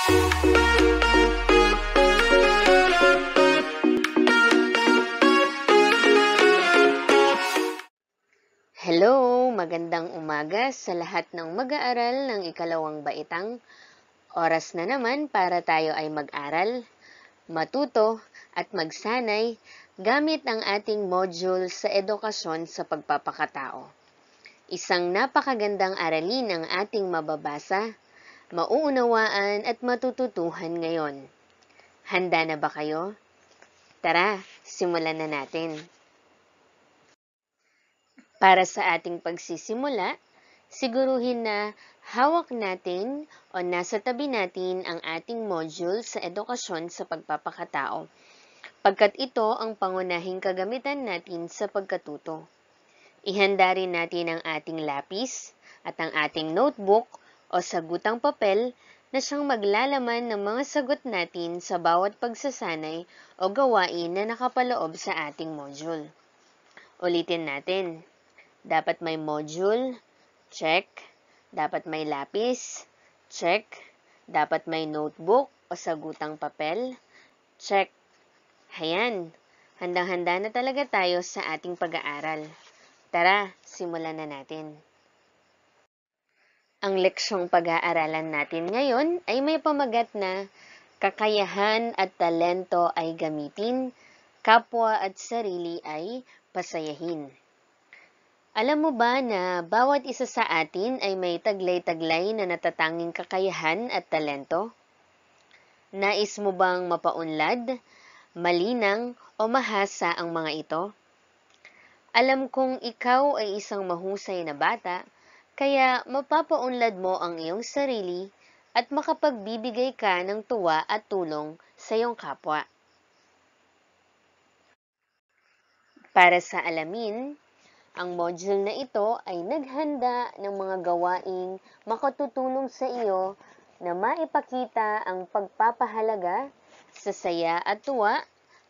Hello! Magandang umaga sa lahat ng mag-aaral ng ikalawang baitang. Oras na naman para tayo ay mag-aral, matuto at magsanay gamit ang ating module sa edukasyon sa pagpapakatao. Isang napakagandang aralin ang ating mababasa, mauunawaan at matututuhan ngayon. Handa na ba kayo? Tara, simulan na natin. Para sa ating pagsisimula, siguruhin na hawak natin o nasa tabi natin ang ating module sa edukasyon sa pagpapakatao, pagkat ito ang pangunahing kagamitan natin sa pagkatuto. Ihanda rin natin ang ating lapis at ang ating notebook o sagutang papel na siyang maglalaman ng mga sagot natin sa bawat pagsasanay o gawain na nakapaloob sa ating module. Ulitin natin. Dapat may module, check. Dapat may lapis, check. Dapat may notebook o sagutang papel, check. Hayan, handang-handa na talaga tayo sa ating pag-aaral. Tara, simulan na natin. Ang leksyong pag-aaralan natin ngayon ay may pamagat na kakayahan at talento ay gamitin, kapwa at sarili ay pasayahin. Alam mo ba na bawat isa sa atin ay may taglay-taglay na natatanging kakayahan at talento? Nais mo bang mapaunlad, malinang o mahasa ang mga ito? Alam kong ikaw ay isang mahusay na bata, kaya mapapaunlad mo ang iyong sarili at makapagbibigay ka ng tuwa at tulong sa iyong kapwa. Para sa alamin, ang module na ito ay naghanda ng mga gawaing makatutulong sa iyo na maipakita ang pagpapahalaga sa saya at tuwa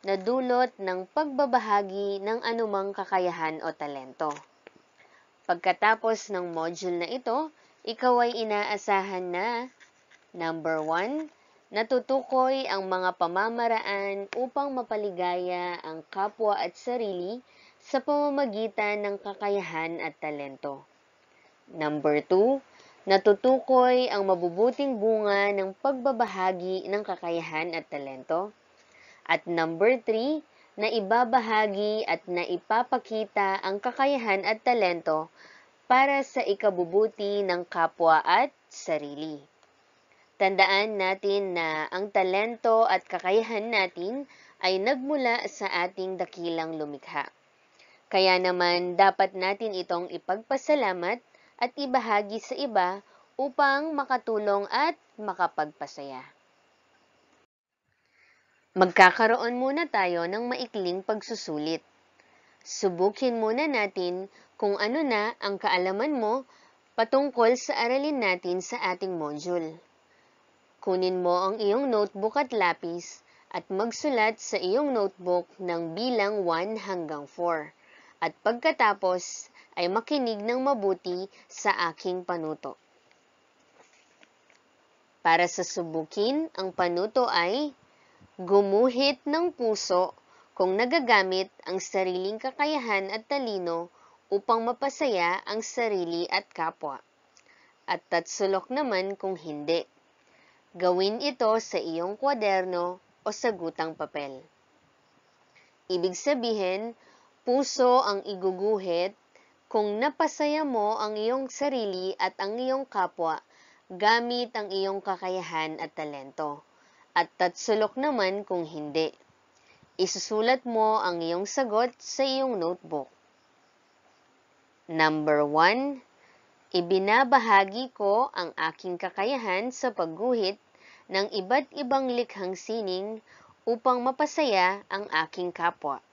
na dulot ng pagbabahagi ng anumang kakayahan o talento. Pagkatapos ng module na ito, ikaw ay inaasahan na number 1, natutukoy ang mga pamamaraan upang mapaligaya ang kapwa at sarili sa pamamagitan ng kakayahan at talento. Number 2, natutukoy ang mabubuting bunga ng pagbabahagi ng kakayahan at talento. At number 3, na ibabahagi at naipapakita ang kakayahan at talento para sa ikabubuti ng kapwa at sarili. Tandaan natin na ang talento at kakayahan natin ay nagmula sa ating dakilang lumikha. Kaya naman dapat natin itong ipagpasalamat at ibahagi sa iba upang makatulong at makapagpasaya. Magkakaroon muna tayo ng maikling pagsusulit. Subukin muna natin kung ano na ang kaalaman mo patungkol sa aralin natin sa ating module. Kunin mo ang iyong notebook at lapis at magsulat sa iyong notebook ng bilang 1 hanggang 4. At pagkatapos ay makinig ng mabuti sa aking panuto. Para sa subukin, ang panuto ay gumuhit ng puso kung nagagamit ang sariling kakayahan at talino upang mapasaya ang sarili at kapwa. At tatsulok naman kung hindi. Gawin ito sa iyong kwaderno o sagutang papel. Ibig sabihin, puso ang iguguhit kung napasaya mo ang iyong sarili at ang iyong kapwa gamit ang iyong kakayahan at talento. At tatsulok naman kung hindi. Isusulat mo ang iyong sagot sa iyong notebook. Number 1, ibinabahagi ko ang aking kakayahan sa pagguhit ng iba't ibang likhang sining upang mapasaya ang aking kapwa.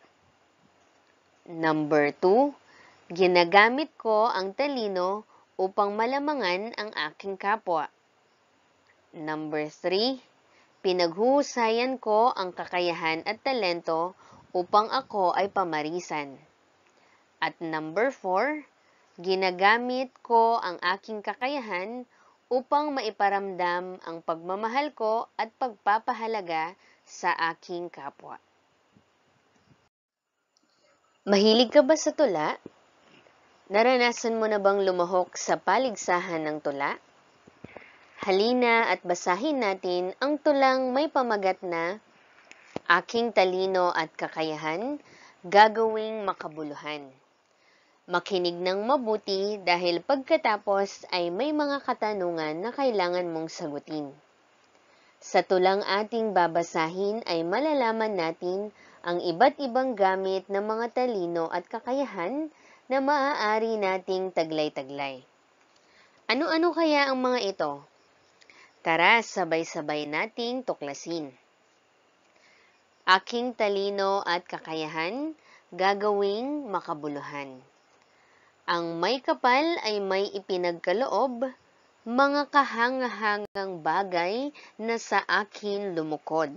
Number 2, ginagamit ko ang talino upang malamangan ang aking kapwa. Number 3, pinaghuhusayan ko ang kakayahan at talento upang ako ay pamarisan. At number 4, ginagamit ko ang aking kakayahan upang maiparamdam ang pagmamahal ko at pagpapahalaga sa aking kapwa. Mahilig ka ba sa tula? Naranasan mo na bang lumahok sa paligsahan ng tula? Halina at basahin natin ang tulang may pamagat na Aking talino at kakayahan, gagawing makabuluhan. Makinig ng mabuti dahil pagkatapos ay may mga katanungan na kailangan mong sagutin. Sa tulang ating babasahin ay malalaman natin ang iba't ibang gamit ng mga talino at kakayahan na maaari nating taglay-taglay. Ano-ano kaya ang mga ito? Tara, sabay-sabay nating tuklasin. Aking talino at kakayahan, gagawing makabuluhan. Ang may kapal ay may ipinagkaloob, mga kahangahangang bagay na sa akin lumukod.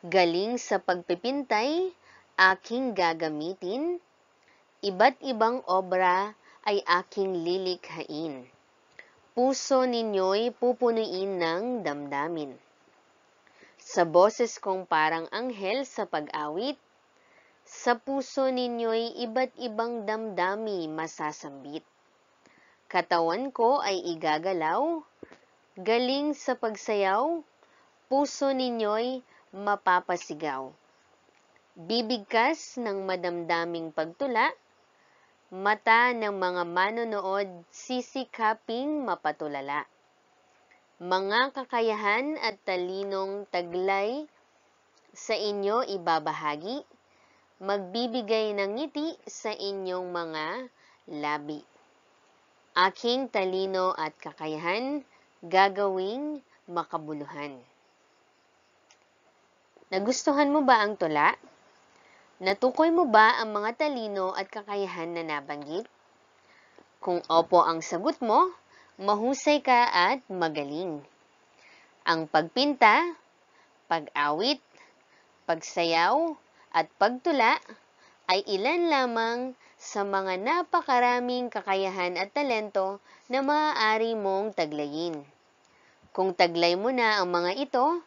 Galing sa pagpipintay, aking gagamitin, iba't ibang obra ay aking lilikhain. Puso ninyo'y pupunuin ng damdamin. Sa boses kong parang anghel sa pag-awit, sa puso ninyo'y iba't ibang damdami masasambit. Katawan ko ay igagalaw, galing sa pagsayaw, puso ninyo'y mapapasigaw. Bibigkas ng madamdaming pagtula, mata ng mga manonood sisikaping mapatulala. Mga kakayahan at talinong taglay sa inyo ibabahagi, magbibigay ng ngiti sa inyong mga labi. Aking talino at kakayahan, gagawing makabuluhan. Nagustuhan mo ba ang tula? Natukoy mo ba ang mga talino at kakayahan na nabanggit? Kung opo ang sagot mo, mahusay ka at magaling. Ang pagpinta, pag-awit, pagsayaw, at pagtula ay ilan lamang sa mga napakaraming kakayahan at talento na maaari mong taglayin. Kung taglay mo na ang mga ito,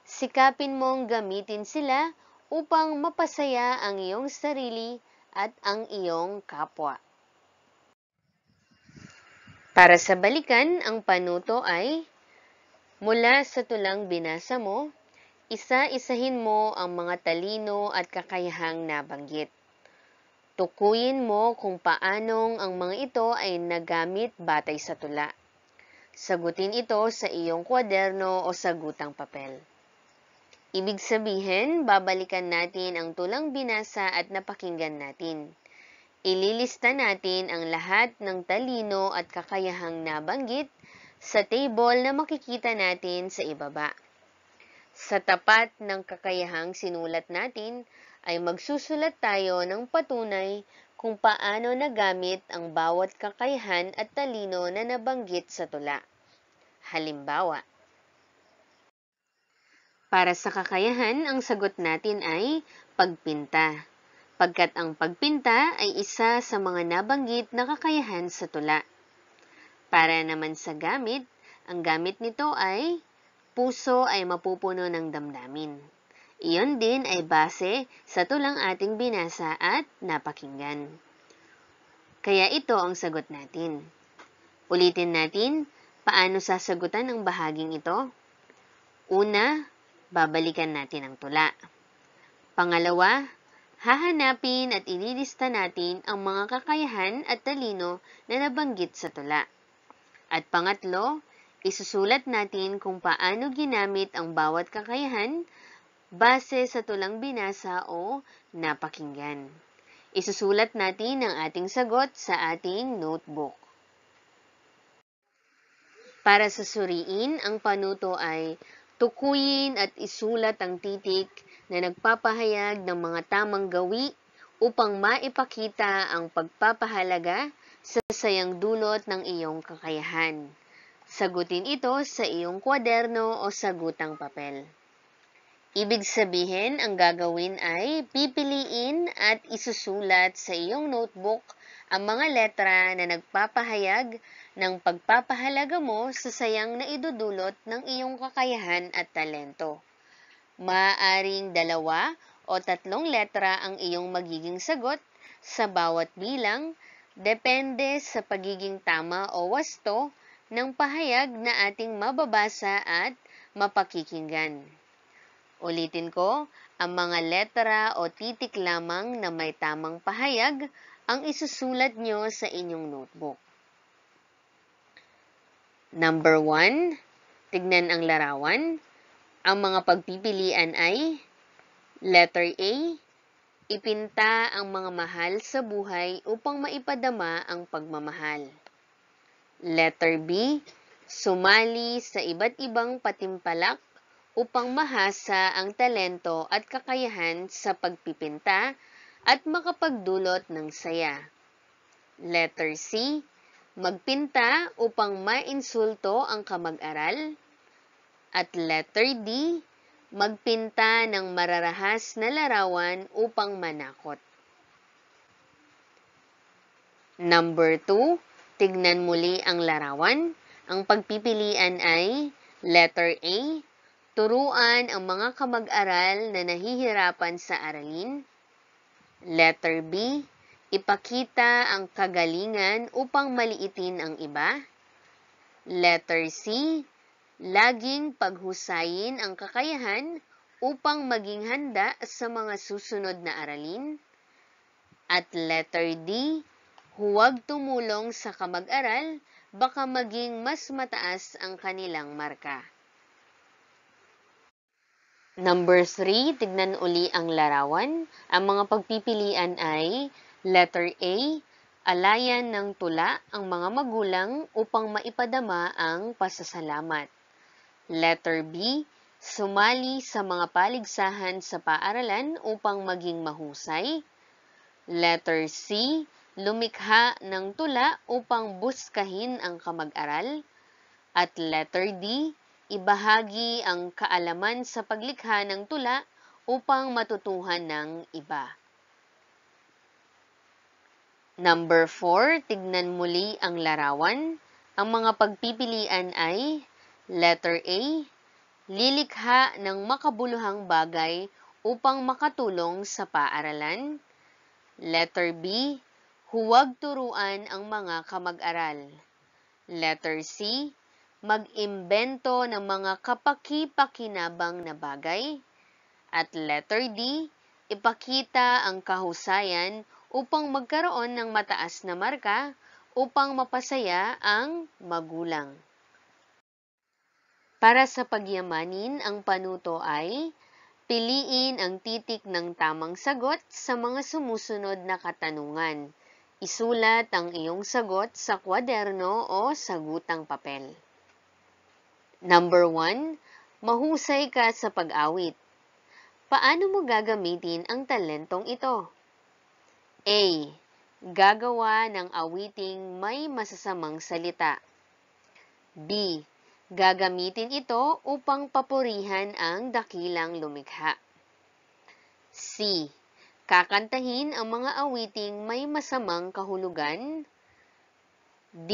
sikapin mong gamitin sila upang mapasaya ang iyong sarili at ang iyong kapwa. Para sa balikan, ang panuto ay mula sa tulang binasa mo, isa-isahin mo ang mga talino at kakayahang nabanggit. Tukuyin mo kung paanong ang mga ito ay nagamit batay sa tula. Sagutin ito sa iyong kwaderno o sagutang papel. Ibig sabihin, babalikan natin ang tulang binasa at napakinggan natin. Ililista natin ang lahat ng talino at kakayahang nabanggit sa table na makikita natin sa ibaba. Sa tapat ng kakayahang sinulat natin, ay magsusulat tayo ng patunay kung paano nagamit ang bawat kakayahan at talino na nabanggit sa tula. Halimbawa, para sa kakayahan, ang sagot natin ay pagpinta, pagkat ang pagpinta ay isa sa mga nabanggit na kakayahan sa tula. Para naman sa gamit, ang gamit nito ay puso ay mapupuno ng damdamin. Iyon din ay base sa tulang ating binasa at napakinggan. Kaya ito ang sagot natin. Ulitin natin, paano sasagutan ang bahaging ito? Una, babalikan natin ang tula. Pangalawa, hahanapin at ililista natin ang mga kakayahan at talino na nabanggit sa tula. At pangatlo, isusulat natin kung paano ginamit ang bawat kakayahan base sa tulang binasa o napakinggan. Isusulat natin ang ating sagot sa ating notebook. Para sa suriin, ang panuto ay tukuyin at isulat ang titik na nagpapahayag ng mga tamang gawi upang maipakita ang pagpapahalaga sa sayang dulot ng iyong kakayahan. Sagutin ito sa iyong kwaderno o sagutang papel. Ibig sabihin, ang gagawin ay pipiliin at isusulat sa iyong notebook ang mga letra na nagpapahayag ng pagpapahalaga mo sa sayang na idudulot ng iyong kakayahan at talento. Maaaring 2 o 3 letra ang iyong magiging sagot sa bawat bilang, depende sa pagiging tama o wasto ng pahayag na ating mababasa at mapakikinggan. Ulitin ko, ang mga letra o titik lamang na may tamang pahayag ang isusulat nyo sa inyong notebook. Number 1, tignan ang larawan. Ang mga pagpipilian ay letter A, ipinta ang mga mahal sa buhay upang maipadama ang pagmamahal. Letter B, sumali sa iba't ibang patimpalak upang mahasa ang talento at kakayahan sa pagpipinta at makapagdulot ng saya. Letter C, magpinta upang mainsulto ang kamag-aral. At letter D, magpinta ng mararahas na larawan upang manakot. Number 2, tignan muli ang larawan. Ang pagpipilian ay letter A, turuan ang mga kamag-aral na nahihirapan sa aralin. Letter B, ipakita ang kagalingan upang maliitin ang iba. Letter C, laging paghusayin ang kakayahan upang maging handa sa mga susunod na aralin. At letter D, huwag tumulong sa kamag-aral, baka maging mas mataas ang kanilang marka. Number 3, tignan uli ang larawan. Ang mga pagpipilian ay letter A, alayan ng tula ang mga magulang upang maipadama ang pasasalamat. Letter B, sumali sa mga paligsahan sa paaralan upang maging mahusay. Letter C, lumikha ng tula upang buskahin ang kamag-aral. At letter D, ibahagi ang kaalaman sa paglikha ng tula upang matutuhan ng iba. Number 4, tignan muli ang larawan. Ang mga pagpipilian ay letter A, lilikha ng makabuluhang bagay upang makatulong sa paaralan. Letter B, huwag turuan ang mga kamag-aral. Letter C, mag-imbento ng mga kapaki-pakinabang na bagay. At letter D, ipakita ang kahusayan upang magkaroon ng mataas na marka upang mapasaya ang magulang. Para sa pagyamanin, ang panuto ay piliin ang titik ng tamang sagot sa mga sumusunod na katanungan. Isulat ang iyong sagot sa kwaderno o sagutang papel. Number 1, mahusay ka sa pag-awit. Paano mo gagamitin ang talentong ito? A, gagawa ng awiting may masasamang salita. B, gagamitin ito upang papurihan ang dakilang lumikha. C, kakantahin ang mga awiting may masamang kahulugan. D,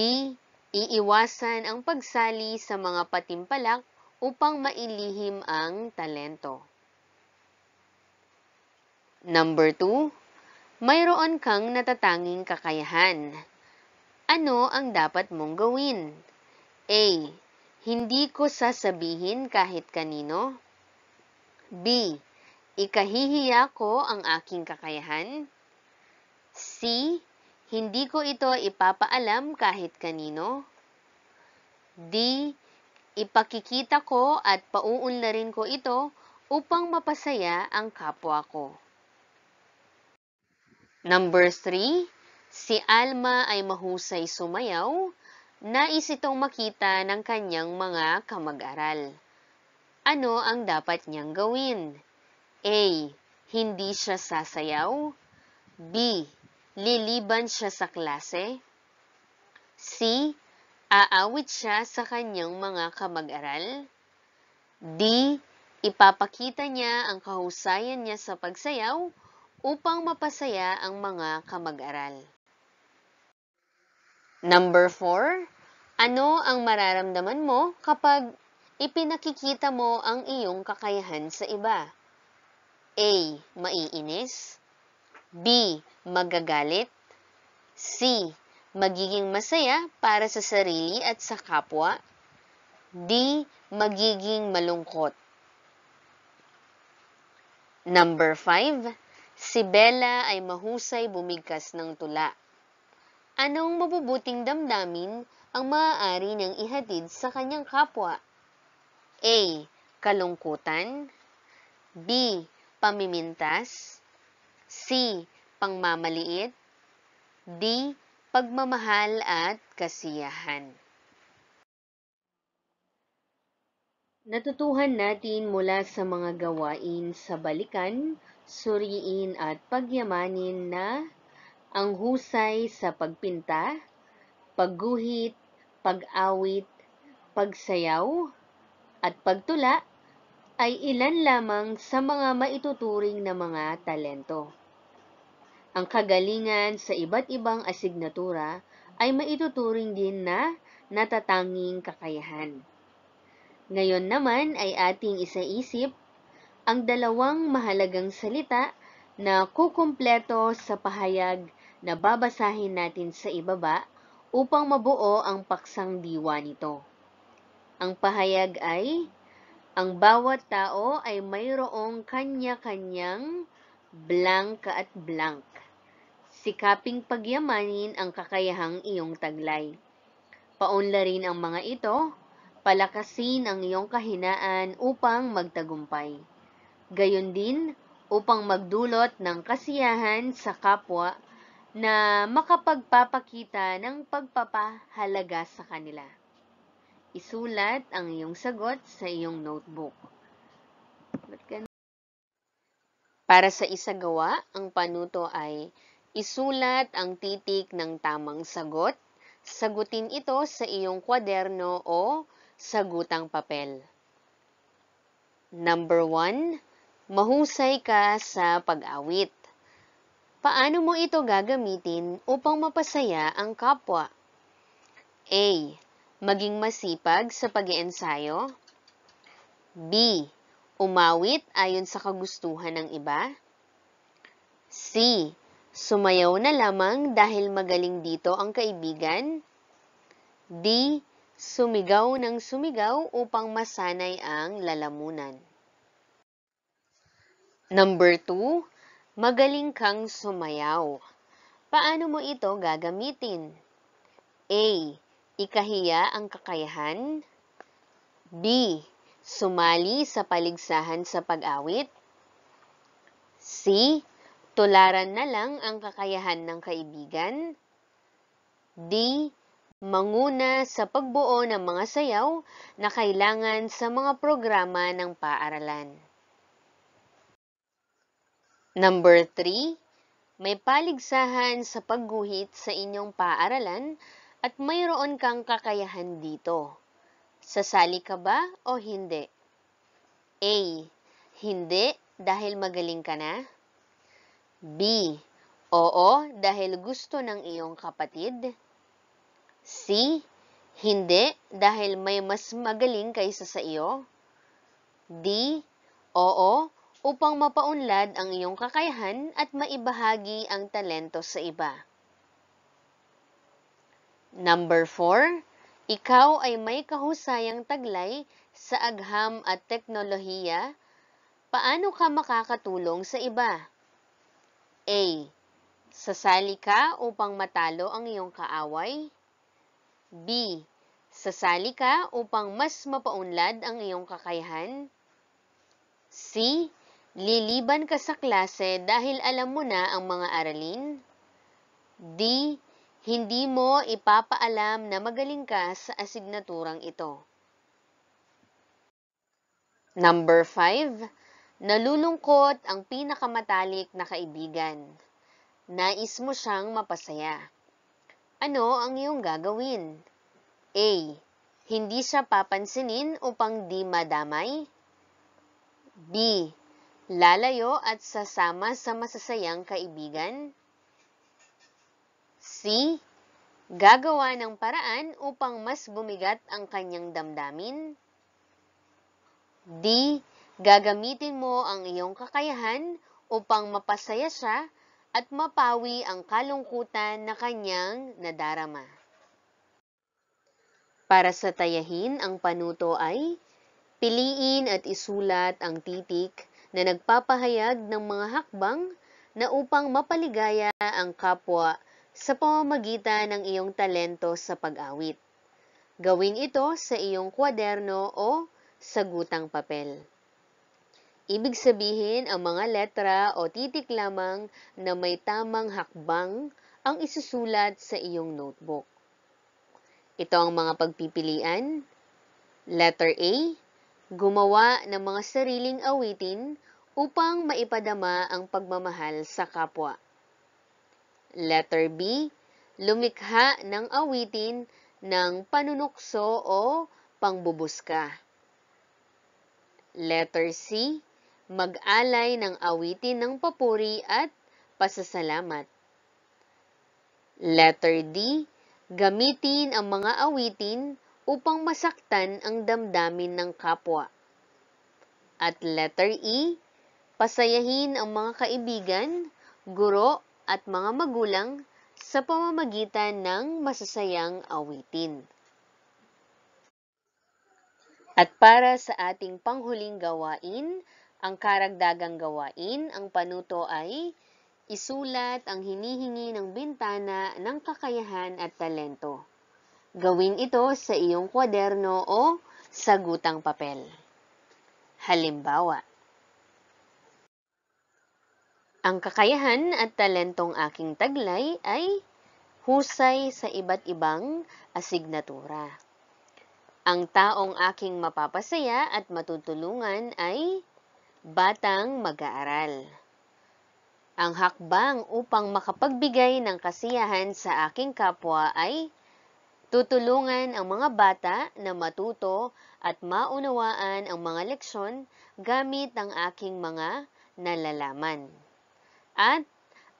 iiwasan ang pagsali sa mga patimpalak upang mailihim ang talento. Number 2, mayroon kang natatanging kakayahan. Ano ang dapat mong gawin? A, hindi ko sasabihin kahit kanino. B, ikahihiya ko ang aking kakayahan. C, hindi ko ito ipapaalam kahit kanino. D, ipakikita ko at pauunlarin ko ito upang mapasaya ang kapwa ko. Number 3, si Alma ay mahusay sumayaw. Nais itong makita ng kanyang mga kamag-aral. Ano ang dapat niyang gawin? A, hindi siya sasayaw. B, liliban siya sa klase. C, aawit siya sa kanyang mga kamag-aral. D, ipapakita niya ang kahusayan niya sa pagsayaw upang mapasaya ang mga kamag-aral. Number 4, Ano ang mararamdaman mo kapag ipinakikita mo ang iyong kakayahan sa iba? A. Maiinis. B. Magagalit. C. Magiging masaya para sa sarili at sa kapwa. D. Magiging malungkot. Number 5. Si Bella ay mahusay bumigkas ng tula. Anong mabubuting damdamin ang maaari niyang ihatid sa kanyang kapwa? A. Kalungkutan. B. Pamimintas. C. Pangmamaliit. D. Pagmamahal at kasiyahan. Natutuhan natin mula sa mga gawain sa balikan, suriin at pagyamanin na ang husay sa pagpinta, pagguhit, pag-awit, pagsayaw, at pagtula ay ilan lamang sa mga maituturing na mga talento. Ang kagalingan sa iba't ibang asignatura ay maituturing din na natatanging kakayahan. Ngayon naman ay ating isaisip ang dalawang mahalagang salita na kukumpleto sa pahayag na babasahin natin sa ibaba upang mabuo ang paksang diwa nito. Ang pahayag ay, ang bawat tao ay mayroong kanya-kanyang blank at blank. Sikaping pagyamanin ang kakayahang iyong taglay. Paunlarin ang mga ito, palakasin ang iyong kahinaan upang magtagumpay. Gayon din upang magdulot ng kasiyahan sa kapwa na makapagpapakita ng pagpapahalaga sa kanila. Isulat ang iyong sagot sa iyong notebook. Para sa isagawa, ang panuto ay isulat ang titik ng tamang sagot. Sagutin ito sa iyong kwaderno o sagutang papel. Number 1. Mahusay ka sa pag-awit. Paano mo ito gagamitin upang mapasaya ang kapwa? A. Maging masipag sa pag-iensayo. B. Umawit ayon sa kagustuhan ng iba. C. Sumayaw na lamang dahil magaling dito ang kaibigan. D. Sumigaw ng sumigaw upang masanay ang lalamunan. Number 2. Magaling kang sumayaw. Paano mo ito gagamitin? A. Ikahiya ang kakayahan. B. Sumali sa paligsahan sa pag-awit. C. Tularan na lang ang kakayahan ng kaibigan. D. Manguna sa pagbuo ng mga sayaw na kailangan sa mga programa ng paaralan. Number 3. May paligsahan sa pagguhit sa inyong paaralan at mayroon kang kakayahan dito. Sasali ka ba o hindi? A. Hindi dahil magaling ka na. B. Oo dahil gusto ng iyong kapatid. C. Hindi dahil may mas magaling kaysa sa iyo. D. Oo upang mapaunlad ang iyong kakayahan at maibahagi ang talento sa iba. Number 4. Ikaw ay may kahusayang taglay sa agham at teknolohiya. Paano ka makakatulong sa iba? A. Sasali ka upang matalo ang iyong kaaway. B. Sasali ka upang mas mapaunlad ang iyong kakayahan. C. Liliban ka sa klase dahil alam mo na ang mga aralin. D. Hindi mo ipapaalam na magaling ka sa asignaturang ito. Number 5. Nalulungkot ang pinakamatalik na kaibigan. Nais mo siyang mapasaya. Ano ang iyong gagawin? A. Hindi siya papansinin upang di madamay. B. Lalayo at sasama sa masasayang kaibigan. C. Gagawa ng paraan upang mas bumigat ang kanyang damdamin. D. Gagamitin mo ang iyong kakayahan upang mapasaya siya at mapawi ang kalungkutan na kanyang nadarama. Para sa tayahin ang panuto ay piliin at isulat ang titik na nagpapahayag ng mga hakbang na upang mapaligaya ang kapwa sa pamamagitan ng iyong talento sa pag-awit. Gawin ito sa iyong kwaderno o sagutang papel. Ibig sabihin, ang mga letra o titik lamang na may tamang hakbang ang isusulat sa iyong notebook. Ito ang mga pagpipilian. Letter A, gumawa ng mga sariling awitin upang maipadama ang pagmamahal sa kapwa. Letter B, lumikha ng awitin ng panunukso o pangbubuska. Letter C, mag-alay ng awitin ng papuri at pasasalamat. Letter D, gamitin ang mga awitin upang masaktan ang damdamin ng kapwa. At letter E, pasayahin ang mga kaibigan, guro at mga magulang sa pamamagitan ng masasayang awitin. At para sa ating panghuling gawain, ang karagdagang gawain, ang panuto ay isulat ang hinihingi ng bintana ng kakayahan at talento. Gawin ito sa iyong kwaderno o sagutang papel. Halimbawa, ang kakayahan at talentong aking taglay ay husay sa iba't ibang asignatura. Ang taong aking mapapasaya at matutulungan ay batang mag-aaral. Ang hakbang upang makapagbigay ng kasiyahan sa aking kapwa ay tutulungan ang mga bata na matuto at maunawaan ang mga leksyon gamit ang aking mga nalalaman. At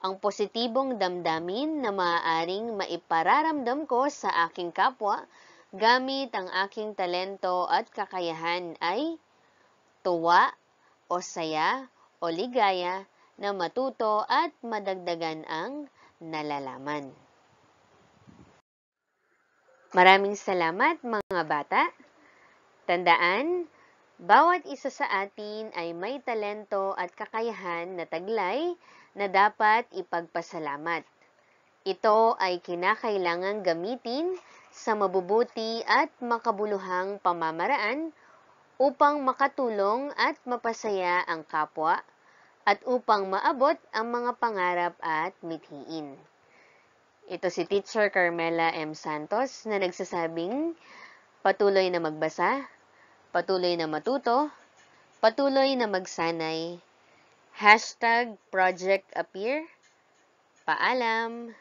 ang positibong damdamin na maaaring maipararamdam ko sa aking kapwa gamit ang aking talento at kakayahan ay tuwa o saya o ligaya na matuto at madagdagan ang nalalaman. Maraming salamat mga bata. Tandaan, bawat isa sa atin ay may talento at kakayahan na taglay na dapat ipagpasalamat. Ito ay kinakailangang gamitin sa mabubuti at makabuluhang pamamaraan upang makatulong at mapasaya ang kapwa at upang maabot ang mga pangarap at mithiin. Ito si Teacher Carmela M. Santos na nagsasabing patuloy na magbasa, patuloy na matuto, patuloy na magsanay. #ProjectAppear. Paalam!